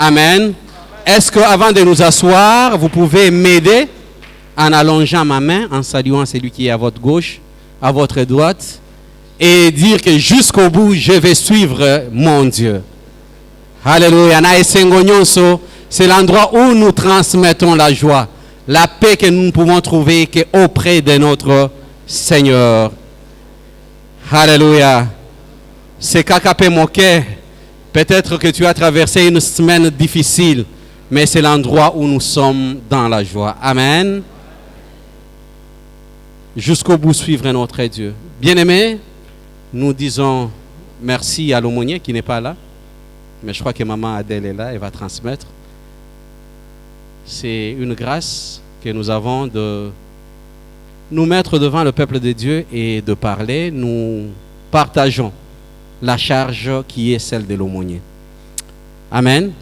Amen. Est-ce qu'avant de nous asseoir, vous pouvez m'aider en allongeant ma main, en saluant celui qui est à votre gauche, à votre droite, et dire que jusqu'au bout, je vais suivre mon Dieu. Alléluia. C'est l'endroit où nous transmettons la joie, la paix que nous pouvons trouver auprès de notre Seigneur. Alléluia. C'est Kakapé Moké. Peut-être que tu as traversé une semaine difficile, mais c'est l'endroit où nous sommes dans la joie. Amen. Jusqu'au bout, suivre notre Dieu. Bien-aimés, nous disons merci à l'aumônier qui n'est pas là, mais je crois que maman Adèle est là, elle va transmettre. C'est une grâce que nous avons de nous mettre devant le peuple de Dieu et de parler. Nous partageons la charge qui est celle de l'aumônier. Amen.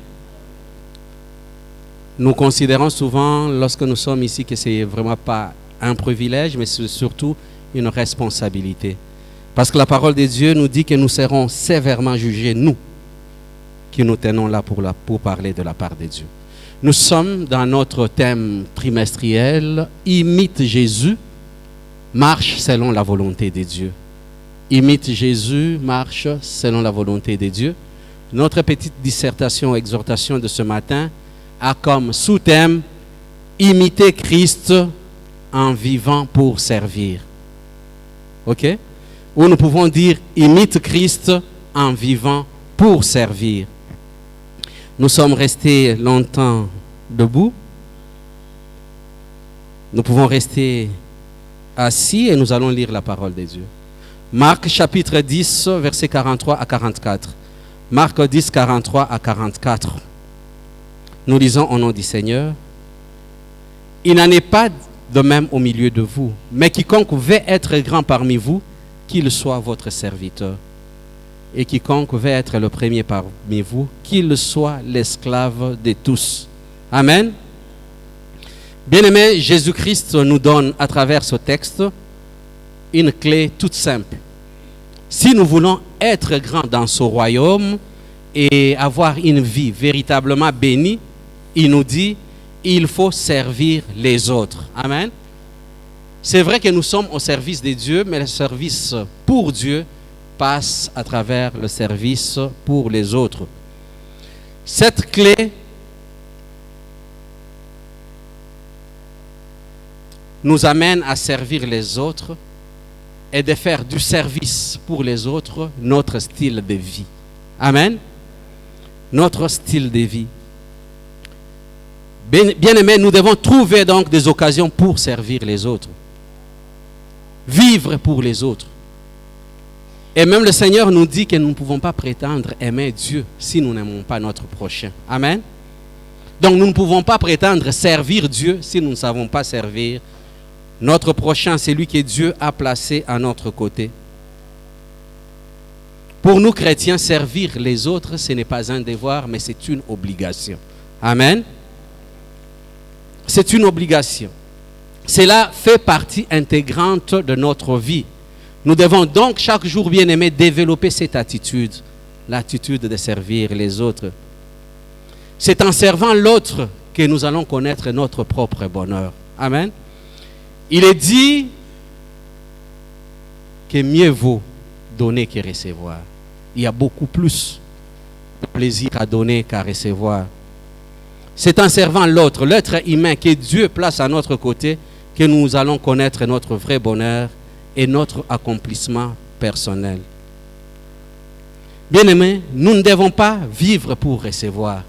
Nous considérons souvent, lorsque nous sommes ici, que ce n'est vraiment pas un privilège, mais c'est surtout une responsabilité. Parce que la parole de Dieu nous dit que nous serons sévèrement jugés, nous, qui nous tenons là pour parler de la part de Dieu. Nous sommes dans notre thème trimestriel, imite Jésus, marche selon la volonté de Dieu. Imite Jésus, marche selon la volonté de Dieu. Notre petite dissertation, exhortation de ce matin a comme sous-thème imiter Christ en vivant pour servir. Ok? Ou nous pouvons dire imite Christ en vivant pour servir. Nous sommes restés longtemps debout. Nous pouvons rester assis et nous allons lire la parole de Dieu. Marc chapitre 10, versets 43 à 44. Marc 10, 43 à 44. Nous lisons au nom du Seigneur. Il n'en est pas de même au milieu de vous, mais quiconque veut être grand parmi vous, qu'il soit votre serviteur. Et quiconque veut être le premier parmi vous, qu'il soit l'esclave de tous. Amen. Bien-aimé, Jésus-Christ nous donne à travers ce texte une clé toute simple. Si nous voulons être grands dans ce royaume et avoir une vie véritablement bénie, il nous dit, il faut servir les autres. Amen. C'est vrai que nous sommes au service de Dieu, mais le service pour Dieu passe à travers le service pour les autres. Cette clé nous amène à servir les autres et de faire du service pour les autres notre style de vie. Amen. Notre style de vie. Bien-aimés, nous devons trouver donc des occasions pour servir les autres. Vivre pour les autres. Et même le Seigneur nous dit que nous ne pouvons pas prétendre aimer Dieu si nous n'aimons pas notre prochain. Amen. Donc nous ne pouvons pas prétendre servir Dieu si nous ne savons pas servir notre prochain, celui que Dieu a placé à notre côté. Pour nous chrétiens, servir les autres, ce n'est pas un devoir, mais c'est une obligation. Amen. C'est une obligation. Cela fait partie intégrante de notre vie. Nous devons donc chaque jour, bien-aimés, développer cette attitude, l'attitude de servir les autres. C'est en servant l'autre que nous allons connaître notre propre bonheur. Amen. Il est dit que mieux vaut donner que recevoir. Il y a beaucoup plus de plaisir à donner qu'à recevoir. C'est en servant l'autre, l'être humain que Dieu place à notre côté, que nous allons connaître notre vrai bonheur et notre accomplissement personnel. Bien-aimés, nous ne devons pas vivre pour recevoir.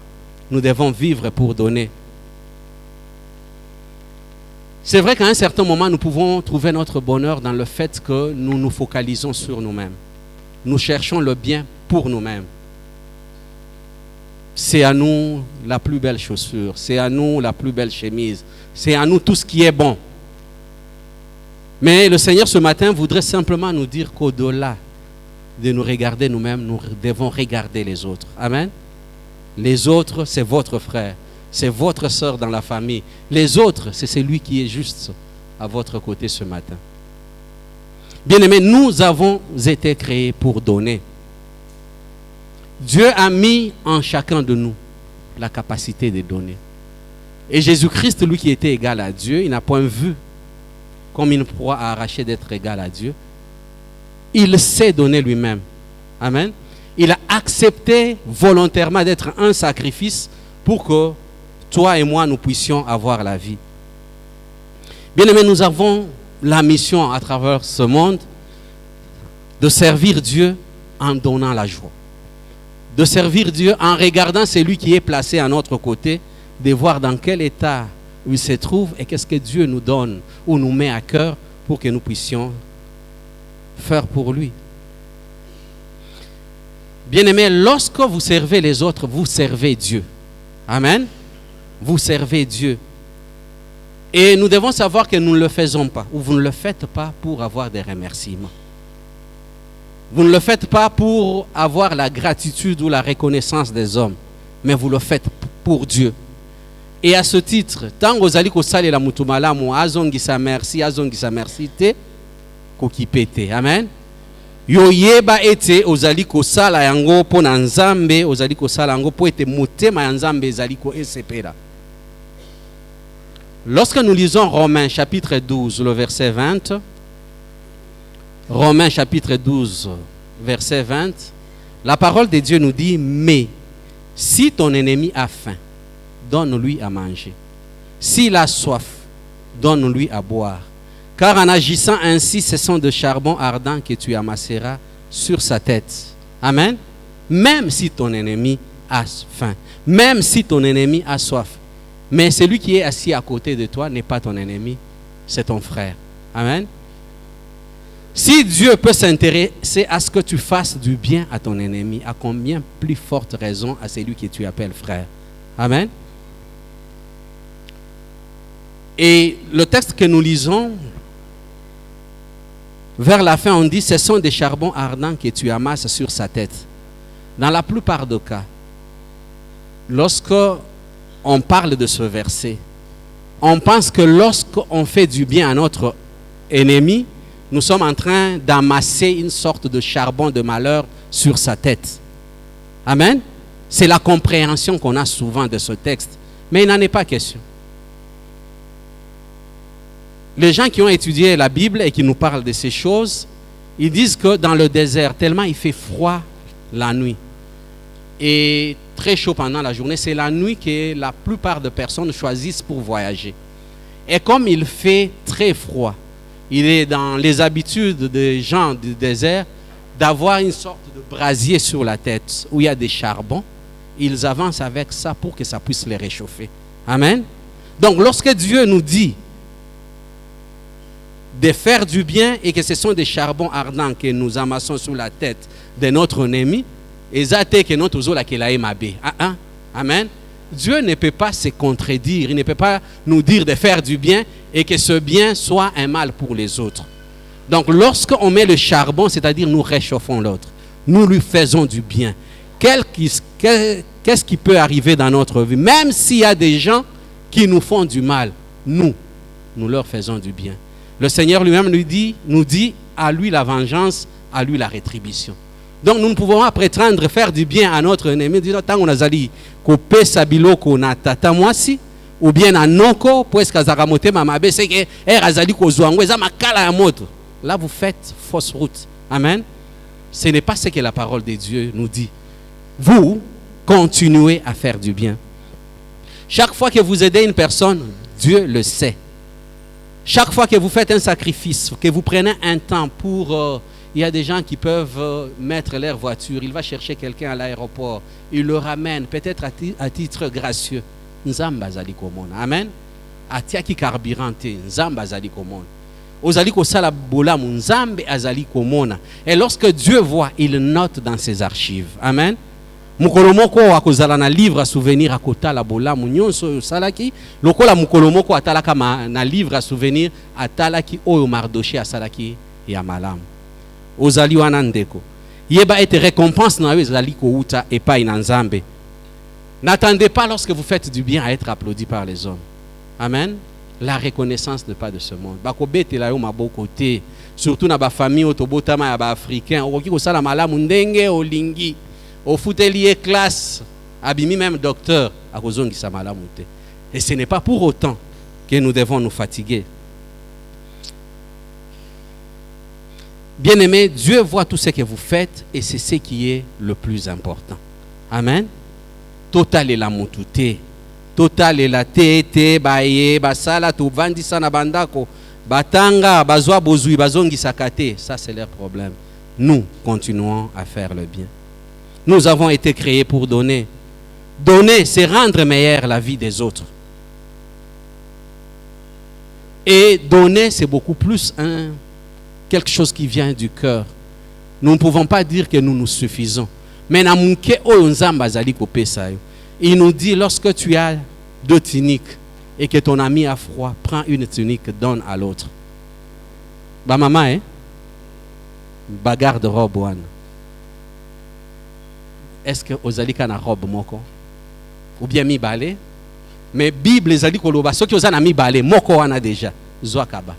Nous devons vivre pour donner. C'est vrai qu'à un certain moment, nous pouvons trouver notre bonheur dans le fait que nous nous focalisons sur nous-mêmes. Nous cherchons le bien pour nous-mêmes. C'est à nous la plus belle chaussure, c'est à nous la plus belle chemise, c'est à nous tout ce qui est bon. Mais le Seigneur ce matin voudrait simplement nous dire qu'au-delà de nous regarder nous-mêmes, nous devons regarder les autres. Amen. Les autres, c'est votre frère, c'est votre sœur dans la famille. Les autres, c'est celui qui est juste à votre côté ce matin. Bien-aimés, nous avons été créés pour donner. Dieu a mis en chacun de nous la capacité de donner. Et Jésus-Christ, lui qui était égal à Dieu, il n'a point vu comme une proie à arracher d'être égal à Dieu. Il sait donner lui-même. Amen. Il a accepté volontairement d'être un sacrifice pour que toi et moi, nous puissions avoir la vie. Bien aimé, nous avons la mission à travers ce monde de servir Dieu en donnant la joie. De servir Dieu en regardant celui qui est placé à notre côté, de voir dans quel état il se trouve et qu'est-ce que Dieu nous donne ou nous met à cœur pour que nous puissions faire pour lui. Bien-aimés, lorsque vous servez les autres, vous servez Dieu. Amen. Vous servez Dieu. Et nous devons savoir que nous ne le faisons pas, ou vous ne le faites pas pour avoir des remerciements. Vous ne le faites pas pour avoir la gratitude ou la reconnaissance des hommes, mais vous le faites pour Dieu. Et à ce titre, tant que vous allez kosala la mutumala mo azongisa merci te kokipete. Amen. Yo yeba ete ozali kosala yango po na Nzambe, ozali kosala yango po ete motema ya Nzambe ezali ko esepela. Lorsque nous lisons Romains chapitre 12, le verset 20, Romains chapitre 12, verset 20, la parole de Dieu nous dit, mais si ton ennemi a faim, donne-lui à manger. S'il a soif, donne-lui à boire. Car en agissant ainsi, ce sont de charbon ardent que tu amasseras sur sa tête. Amen. Même si ton ennemi a faim, même si ton ennemi a soif. Mais celui qui est assis à côté de toi n'est pas ton ennemi, c'est ton frère. Amen. Si Dieu peut s'intéresser à ce que tu fasses du bien à ton ennemi, à combien plus forte raison à celui que tu appelles frère. Amen. Et le texte que nous lisons, vers la fin, on dit, ce sont des charbons ardents que tu amasses sur sa tête. Dans la plupart des cas, lorsque on parle de ce verset, on pense que lorsqu'on fait du bien à notre ennemi, nous sommes en train d'amasser une sorte de charbon de malheur sur sa tête. Amen. C'est la compréhension qu'on a souvent de ce texte. Mais il n'en est pas question. Les gens qui ont étudié la Bible et qui nous parlent de ces choses, ils disent que dans le désert, tellement il fait froid la nuit et très chaud pendant la journée, c'est la nuit que la plupart des personnes choisissent pour voyager. Et comme il fait très froid, il est dans les habitudes des gens du désert d'avoir une sorte de brasier sur la tête où il y a des charbons. Ils avancent avec ça pour que ça puisse les réchauffer. Amen. Donc lorsque Dieu nous dit de faire du bien et que ce sont des charbons ardents que nous amassons sur la tête de notre ennemi, amen. Dieu ne peut pas se contredire, il ne peut pas nous dire de faire du bien et que ce bien soit un mal pour les autres. Donc lorsqu'on met le charbon, c'est-à-dire nous réchauffons l'autre, nous lui faisons du bien. Qu'est-ce qui peut arriver dans notre vie? Même s'il y a des gens qui nous font du mal, nous leur faisons du bien. Le Seigneur lui-même nous dit, à lui la vengeance, à lui la rétribution. Donc nous ne pouvons pas prétendre faire du bien à notre ennemi, disant tant on a zali coupé sabiloko na tata mwasi ou bien à noko pour escazaramote mamabe c'est que azali kozwango eza makala ya moto. Là vous faites fausse route. Amen. Ce n'est pas ce que la parole de Dieu nous dit. Vous continuez à faire du bien. Chaque fois que vous aidez une personne, Dieu le sait. Chaque fois que vous faites un sacrifice, que vous prenez un temps pour... il y a des gens qui peuvent mettre leur voiture. Il va chercher quelqu'un à l'aéroport. Il le ramène, peut-être à titre gracieux. Nzamba zali komona. Amen. Atiaki carburante. Nzamba zali komona. Ozali kosala bola nzambe azali komona. Et lorsque Dieu voit, il note dans ses archives. Amen. Mukolomoko akozala na livre à souvenir à kota la bola nyonso salaki lokola mukolomoko atalaka na livre à souvenir atalaki oyo Mardoché asalaki ya malamu ozali wana ndeko yeba ete récompense na yo ezali ko uta epai na Nzambe. N'attendez pas lorsque vous faites du bien à être applaudi par les hommes. Amen. La reconnaissance n'est pas de ce monde. Bakobetela yo maboko te, surtout na ba famille otobotama ya ba africain okoki kosala malamu ndenge olingi. Au foutelier classe, abimi même docteur. akozongisa malamu te. Et ce n'est pas pour autant que nous devons nous fatiguer. Bien-aimés, Dieu voit tout ce que vous faites et c'est ce qui est le plus important. Amen. Total et la mutute. Total et la tete, baye, basala, tu vandisa na bandako, batanga, bazwa bozui, bazongi sakate. Ça, c'est leur problème. Nous continuons à faire le bien. Nous avons été créés pour donner. Donner, c'est rendre meilleure la vie des autres. Et donner, c'est beaucoup plus quelque chose qui vient du cœur. Nous ne pouvons pas dire que nous nous suffisons. Mais il nous dit, lorsque tu as 2 tuniques et que ton ami a froid, prends une tunique, donne à l'autre. Bah maman, hein? Bah garde-robe, wana. Est-ce que ozali kana robe moko? Ou bien mi balé? Mais Bible ezali koloba, ceux qui osana mi balé, moko wana déjà, zoakaba.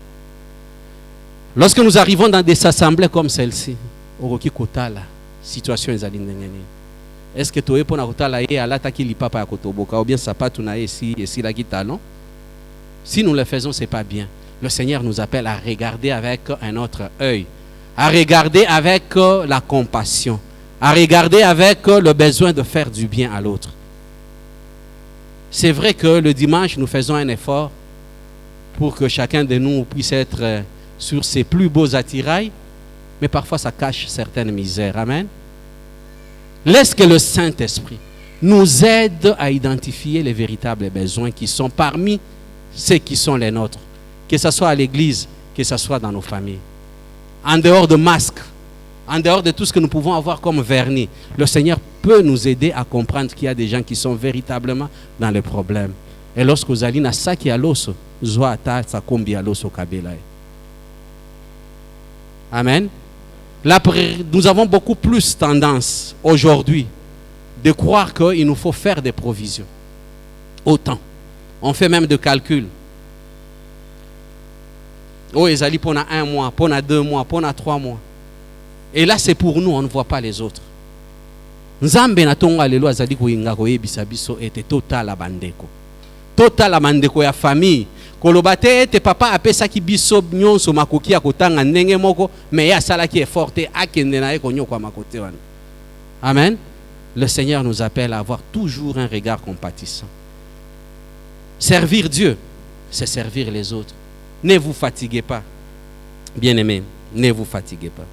Lorsque nous arrivons dans des assemblées comme celle-ci, oroki kotala, situation ezali ndengeni. Est-ce que tu es pour kotala ye alata ki lipapa ya kotoboka ou bien sapatu na ici la talon? Si nous le faisons, c'est pas bien. Le Seigneur nous appelle à regarder avec un autre œil, à regarder avec la compassion, à regarder avec le besoin de faire du bien à l'autre. C'est vrai que le dimanche, nous faisons un effort pour que chacun de nous puisse être sur ses plus beaux attirails, mais parfois ça cache certaines misères. Amen. Laisse que le Saint-Esprit nous aide à identifier les véritables besoins qui sont parmi ceux qui sont les nôtres, que ce soit à l'église, que ce soit dans nos familles. En dehors de masques, en dehors de tout ce que nous pouvons avoir comme vernis, le Seigneur peut nous aider à comprendre qu'il y a des gens qui sont véritablement dans les problèmes. Et lorsque vous allez dans ça qui est à l'os, ça combi à l'os au kabela. Amen. Là, nous avons beaucoup plus tendance aujourd'hui de croire qu'il nous faut faire des provisions. Autant. On fait même des calculs. Oh, ils allaient pendant 1 mois, pendant 2 mois, pendant 3 mois. Et là, c'est pour nous, on ne voit pas les autres. Nzambe na tonga lelo azali kuinga koyebisa biso ete total abandeko. Total abandeko ya famille. Kolobate ete papa apesaki biso nyonso makoki ya kotanga ndenge moko mais ya salaki effort te akende na ye konyokwa makote wana. Amen. Le Seigneur nous appelle à avoir toujours un regard compatissant. Servir Dieu, c'est servir les autres. Ne vous fatiguez pas. Bien-aimés, ne vous fatiguez pas.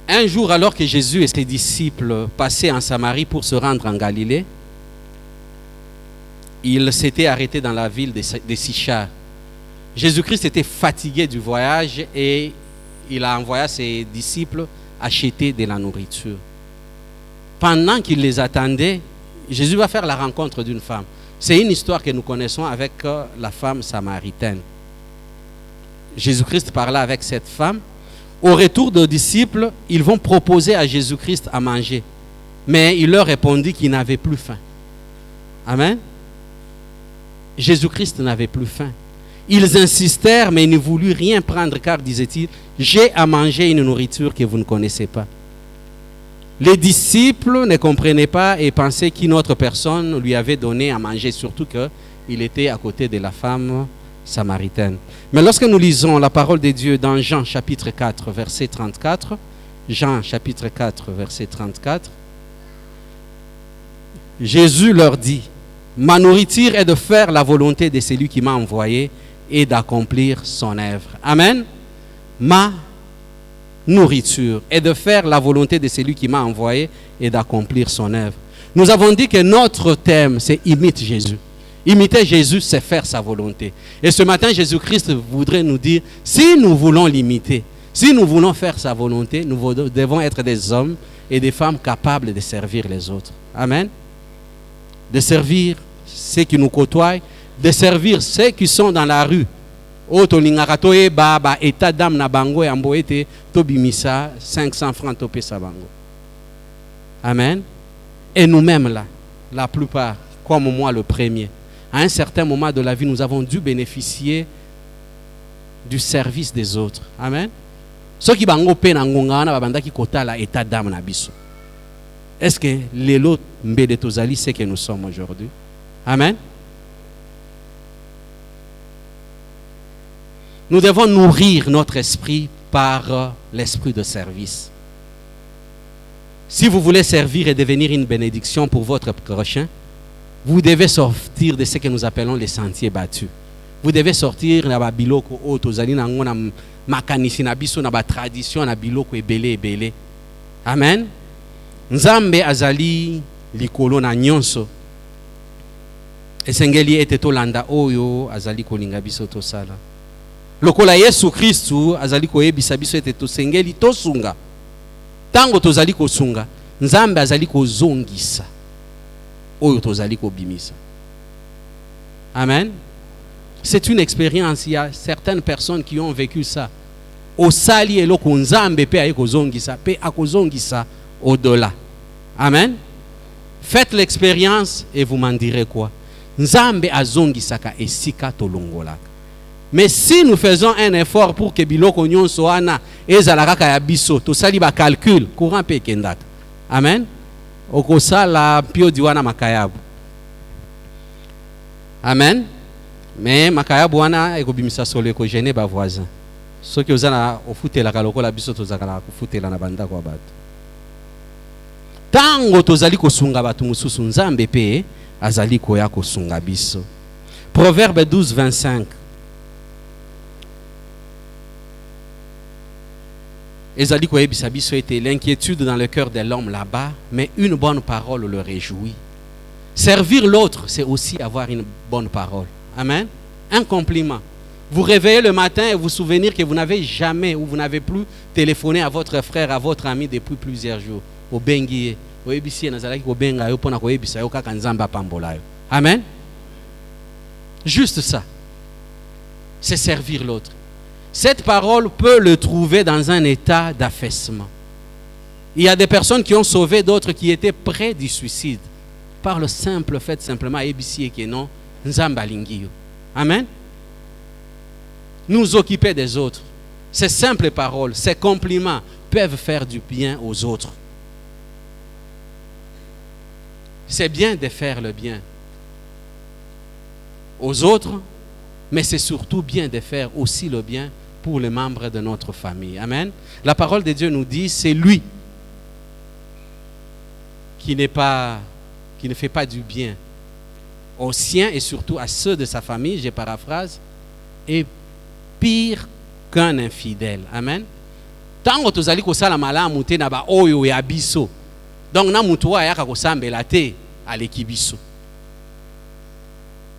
Un jour, alors que Jésus et ses disciples passaient en Samarie pour se rendre en Galilée, il s'était arrêté dans la ville de Sichar. Jésus-Christ était fatigué du voyage et il a envoyé ses disciples acheter de la nourriture. Pendant qu'il les attendait, Jésus va faire la rencontre d'une femme. C'est une histoire que nous connaissons avec la femme samaritaine. Jésus-Christ parla avec cette femme. Au retour des disciples, ils vont proposer à Jésus-Christ à manger. Mais il leur répondit qu'il n'avait plus faim. Amen. Jésus-Christ n'avait plus faim. Ils insistèrent, mais ils ne voulurent rien prendre car, disait-il, j'ai à manger une nourriture que vous ne connaissez pas. Les disciples ne comprenaient pas et pensaient qu'une autre personne lui avait donné à manger, surtout qu'il était à côté de la femme samaritaine. Mais lorsque nous lisons la parole de Dieu dans Jean chapitre 4, verset 34, Jean chapitre 4, verset 34, Jésus leur dit, « Ma nourriture est de faire la volonté de celui qui m'a envoyé et d'accomplir son œuvre. » Amen. Ma nourriture est de faire la volonté de celui qui m'a envoyé et d'accomplir son œuvre. Nous avons dit que notre thème, c'est « Imite Jésus ». Imiter Jésus, c'est faire sa volonté. Et ce matin, Jésus-Christ voudrait nous dire, si nous voulons l'imiter, si nous voulons faire sa volonté, nous devons être des hommes et des femmes capables de servir les autres. Amen. De servir ceux qui nous côtoient, de servir ceux qui sont dans la rue. État d'âme na bango et tobimisa 500 francs topesa bango. Amen. Et nous-mêmes là, la plupart, comme moi le premier, à un certain moment de la vie, nous avons dû bénéficier du service des autres. Amen. Ceux qui bango pe na ngonga na babanda ki kota la état d'âme na biso. Est-ce que les lots mbede tozali c'est que nous sommes aujourd'hui? Amen. Nous devons nourrir notre esprit par l'esprit de service. Si vous voulez servir et devenir une bénédiction pour votre prochain, vous devez sortir de ce que nous appelons les sentiers battus. Vous devez sortir na biloko o tozali na ngona makanisi na biso na ba tradition na biloko ebele. Amen. Nzambe azali likolo na nyonso. Esengeli ete tolanda oyo azali kolinga biso tosala. Lokola Yesu Kristu azali koyebisa biso ete tosengeli tosunga. Tango tozali kosunga, Nzambe azali kozongisa oyo tozali kobimisa. Amen. C'est une expérience. Il y a certaines personnes qui ont vécu ça. Au sali eloko Nzambe pe aye kozongisa, pe akozongisa au-delà. Amen. Faites l'expérience et vous m'en direz quoi. Nzambe azongisaka esika tolongolaka. Mais si nous faisons un effort pour que biloko nyonso wana ezalaka ya biso, tosali ba calcul, courant pe kendaka. Amen. Okosala pio diwana makayabu. Amen. Mais makayabu wana ekobimisa solo ekogene ba voisin. Soki ozana ofutela lokola biso tozakala kufutela na banda kwa bato. Tango tozali kosunga batu mususu Nzambe pe azali koya kosunga biso. Proverbe 12:25. Ezali koyebisa biso ete l'inquiétude dans le cœur de l'homme là-bas, mais une bonne parole le réjouit. Servir l'autre, c'est aussi avoir une bonne parole. Amen. Un compliment. Vous réveillez le matin et vous souvenir que vous n'avez jamais ou vous n'avez plus téléphoné à votre frère, à votre ami depuis plusieurs jours. Au bengiye, au ebisi nazalaki ko benga yo pona ko ebisa yo kaka Nzamba pambola yo. Amen. Juste ça. C'est servir l'autre. Cette parole peut le trouver dans un état d'affaissement. Il y a des personnes qui ont sauvé d'autres qui étaient près du suicide par le simple fait simplement ebisi que non Nzamba lingiyo. Amen. Nous occuper des autres. Ces simples paroles, ces compliments peuvent faire du bien aux autres. C'est bien de faire le bien aux autres, mais c'est surtout bien de faire aussi le bien pour les membres de notre famille. Amen. La parole de Dieu nous dit, c'est lui qui ne fait pas du bien aux siens et surtout à ceux de sa famille, je paraphrase, est pire qu'un infidèle. Amen. Tango tozali kosala malamu te na ba oyo ya biso. Donc na mutu ayaka kosambela te aleki biso.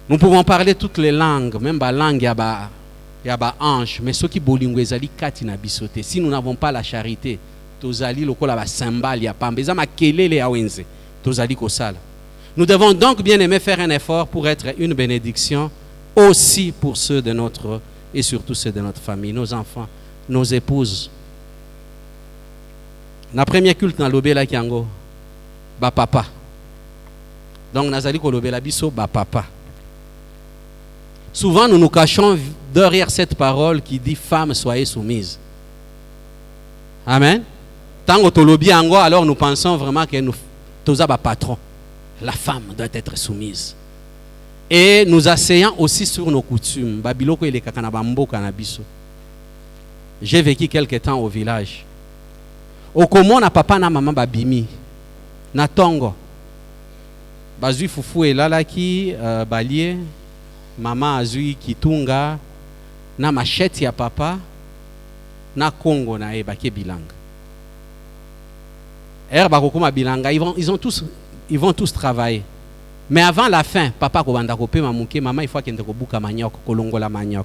Nous pouvons parler toutes les langues, même la langue ya ba ange, mais ceux qui bolingo ezali kati na biso te. Si nous n'avons pas la charité, tozali lokola ba cymbale ya pamba, eza makelele ya wenze, tozali kosala. Nous devons donc bien aimer faire un effort pour être une bénédiction aussi pour ceux de notre et surtout ceux de notre famille, nos enfants, nos épouses. Na premier culte na lobela kiango ba papa. Donc nazali ko lobela biso ba papa. Souvent nous nous cachons derrière cette parole qui dit femme soyez soumise. Amen. Tango to lobi ango, alors nous pensons vraiment que nous toza ba patron. La femme doit être soumise. Et nous asseyons aussi sur nos coutumes. Babiloko ile kakana bamboka na biso. J'ai vécu quelque temps au village. Okomo na papa na maman babimi. Na tongo. Bazui fufu elalaki balie. Maman azui kitunga. Na machette ya papa. Na Congo na ebake bilanga. Bakokoma bilanga. Ils vont tous travailler. Mais avant la fin, papa kobanda kope mamuke, maman il faut kende kobuka maniok, kolongola maniok.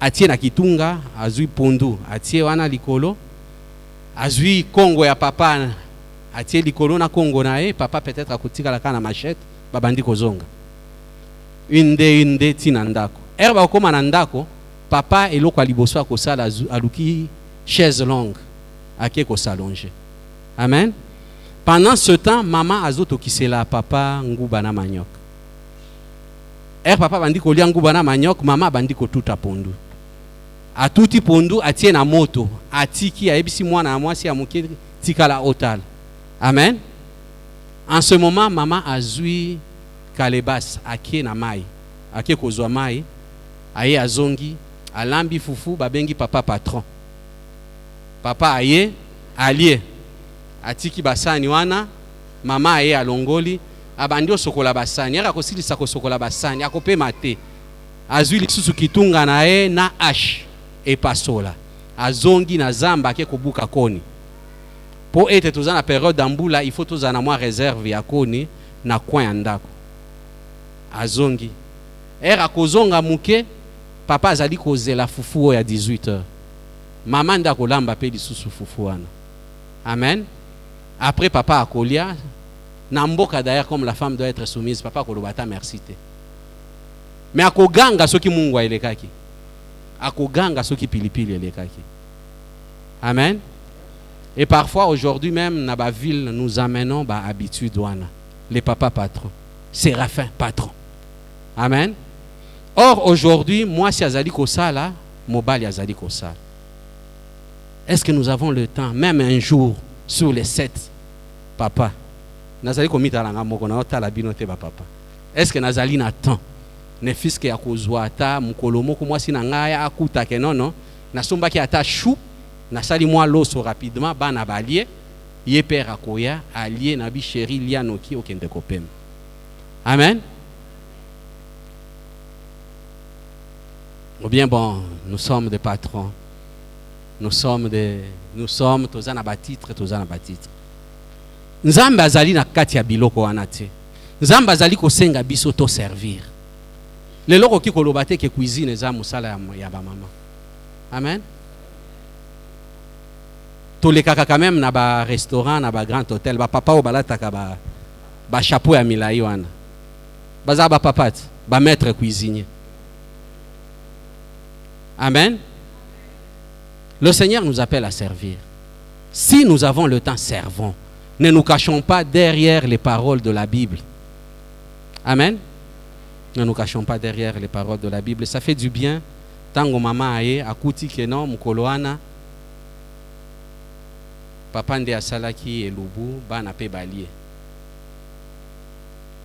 Atie na kitunga, azui pondu, atie wana likolo, azui Congo ya papa, atie likolo na Congo na e, papa peut-être akotika la kana machette, babandi kozonga. Une tina ndako. Ba okoma na ndako, papa eloko aliboso akosala aluki chaise longue, ake ko s'allonger. Amen. Pendant ce temps, maman azoto kisela papa nguba na maniok. Papa bandi kolia nguba na maniok, maman bandi ko tuta pondu. A tuti pondu atie na moto, atiki a ebisi mwana mwasi amuke tikala hotel. Amen. En ce moment, maman a zui kalebas ake na mai. Ake kozwa mai. Aye azongi. Alambi fufu babengi papa patron. Papa aye alie. Atiki basani wana. Mama aye alongoli. Abandi osokola basani. Yaka kosilisa kosokola basani. Akope mate. Azui lisusu kitunga na ye na ash. Epasola. Azongi na zamba ake kobuka koni. Pour être tous en période d'amboula, il faut tous en avoir réserve ya koni na coin andako. Azongi. Era kozonga muke, papa azali kozela fufu ya 18h. Maman ndako lamba pe lisusu fufu wana. Amen. Après papa akolia, na mboka d'ailleurs comme la femme doit être soumise, papa kolobata merci te. Mais akoganga soki mungu elekaki. Akoganga soki pilipili elekaki. Amen. Et parfois, aujourd'hui même, dans la ville, nous amenons à habitude. Les papas patrons. Séraphin patron. Amen. Or, aujourd'hui, moi, si Azali Kosala, Mobali Azali Kosala. Est-ce que nous avons le temps, même un jour, sur les 7 papas? Nazali komita la ngamoko na otala binote ba papa. Est-ce que Nazali na temps? Ne fils que akozwata mukolomo ko moi si na ngaya akuta ke non na somba ki ata chou. Nasali moi loso rapidement bana balie ye père akoya allié na bi chéri lianoki okende kopem. Amen. Ou bien bon, nous sommes des patrons. Nous sommes tozana batitre, tozana batitre. Nzambe azali na kati ya biloko wana te. Nzambe azali kosenga biso to servir. Le loko ki koloba te ke cuisine za musala ya ba mama. Amen. Tous les kaka quand même na ba restaurant na ba grand hôtel ba papa o balataka ba chapeau ya milai wana. Baza ba papat, ba maître cuisinier. Amen. Le Seigneur nous appelle à servir. Si nous avons le temps, servons. Ne nous cachons pas derrière les paroles de la Bible. Amen. Ne nous cachons pas derrière les paroles de la Bible. Ça fait du bien. Tango maman aye akuti keno mukoloana. Papa nde asalaki elubu bana pe balie.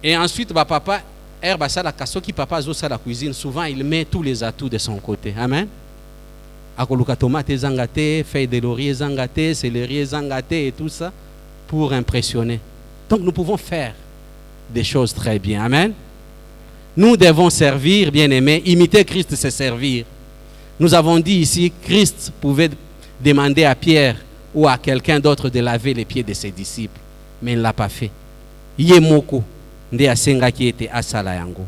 Et ensuite papa herba sala kasoki papa zo sala cuisine, souvent il met tous les atouts de son côté. Amen. Akoluka tomate zangate, feuilles de laurier zangate, céleri zangate et tout ça pour impressionner. Donc nous pouvons faire des choses très bien. Amen. Nous devons servir, bien-aimés. Imiter Christ, c'est servir. Nous avons dit ici, Christ pouvait demander à Pierre ou à quelqu'un d'autre de laver les pieds de ses disciples. Mais il ne l'a pas fait. Yemoko, nde asenga qui était asala yango.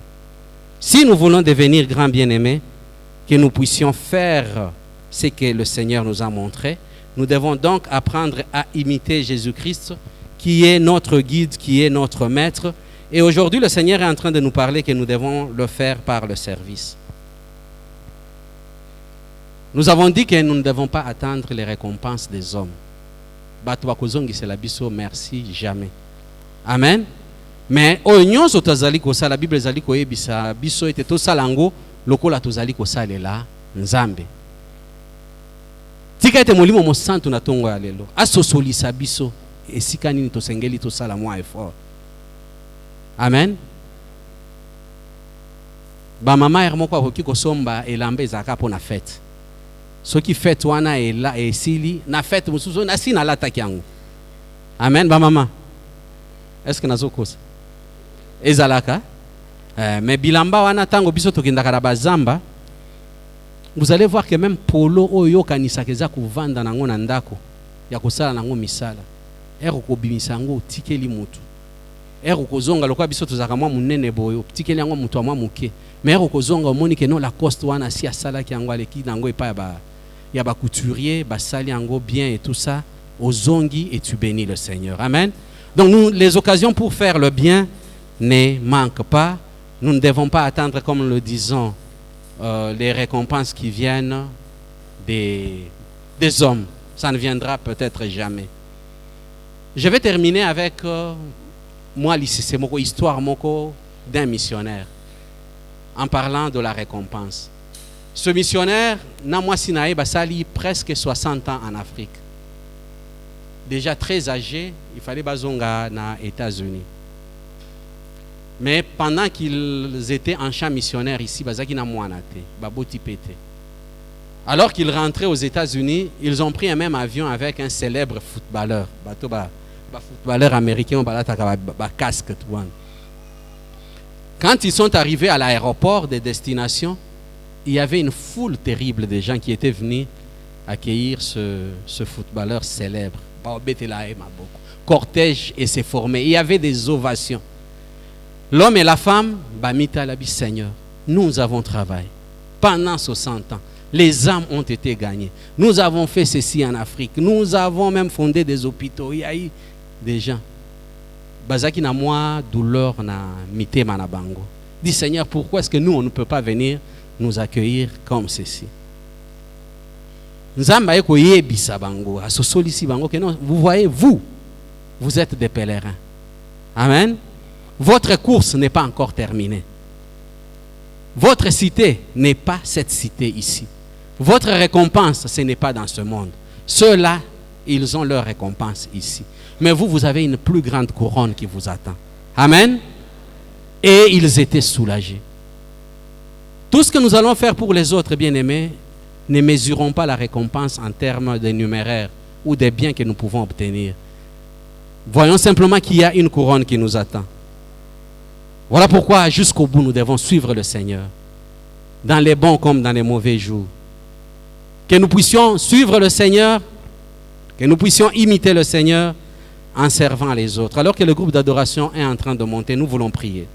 Si nous voulons devenir grands bien-aimés, que nous puissions faire ce que le Seigneur nous a montré, nous devons donc apprendre à imiter Jésus-Christ, qui est notre guide, qui est notre maître. Et aujourd'hui, le Seigneur est en train de nous parler que nous devons le faire par le service. Nous avons dit que nous ne devons pas attendre les récompenses des hommes. Batwakozongi c'est la biso, merci jamais. Amen. Mais oignon sotazali kosa la Bible zali koyebisa biso ete to salango lokola tozali kosalela nzambe. Tika ete molimo mo santu na tongo ya lelo. Asosolisa biso esika nini tosengeli to sala mwa effort. Amen. Ba mama hermoko akoki kosomba elamba ezaka po na fête. Ce qui fait wana et là et sili na fête musuzo na sina lata kyango. Amen ba mama. Est-ce que nazo kosa? Ezalaka. Mais bilamba wana tango biso tokindaka na bazamba. Vous allez voir que même polo oyo kanisa keza kuvanda nango na ndako ya kosala nango misala. Ero ko bimisa ngo tikeli mutu. Ero ko zonga lokwa biso tozaka mwa munene boyo tikeli yango mutu mwa muke. Mais ero ko zonga omoni ke no la coste wana si asala ki yango aleki nango epa ya ba couturier basali yango bien et tout ça ozongi et tu bénis le Seigneur. Amen. Donc nous, les occasions pour faire le bien ne manquent pas. Nous ne devons pas attendre, comme nous le disons, les récompenses qui viennent des hommes. Ça ne viendra peut-être jamais. Je vais terminer avec moi, c'est mon histoire d'un missionnaire, en parlant de la récompense. Ce missionnaire, Namwa Sinaï Basali, presque 60 ans en Afrique. déjà très âgés, il fallait bazonga na États-Unis. Mais pendant qu'ils étaient en champ missionnaire ici, bazaki na moanate, baboti pété. Alors qu'ils rentraient aux États-Unis, ils ont pris un même avion avec un célèbre footballeur. Footballeur américain, casque. Quand ils sont arrivés à l'aéroport de destination, il y avait une foule terrible de gens qui étaient venus accueillir ce footballeur célèbre. Cortège et s'est formé. Il y avait des ovations. L'homme et la femme, Bamita Labi Seigneur, nous avons travaillé pendant 60 ans. Les âmes ont été gagnées. Nous avons fait ceci en Afrique. Nous avons même fondé des hôpitaux. Il y a eu des gens. Bazaki na moi, douleur na mité manabango. Dit Seigneur, pourquoi est-ce que nous, on ne peut pas venir nous accueillir comme ceci? Vous voyez, vous êtes des pèlerins. Amen. Votre course n'est pas encore terminée. Votre cité n'est pas cette cité ici. Votre récompense, ce n'est pas dans ce monde. Ceux-là, ils ont leur récompense ici. Mais vous, vous avez une plus grande couronne qui vous attend. Amen. Et ils étaient soulagés. Tout ce que nous allons faire pour les autres, bien-aimés, ne mesurons pas la récompense en termes de numéraire ou des biens que nous pouvons obtenir. Voyons simplement qu'il y a une couronne qui nous attend. Voilà pourquoi jusqu'au bout nous devons suivre le Seigneur, dans les bons comme dans les mauvais jours. Que nous puissions suivre le Seigneur, que nous puissions imiter le Seigneur en servant les autres. Alors que le groupe d'adoration est en train de monter, nous voulons prier.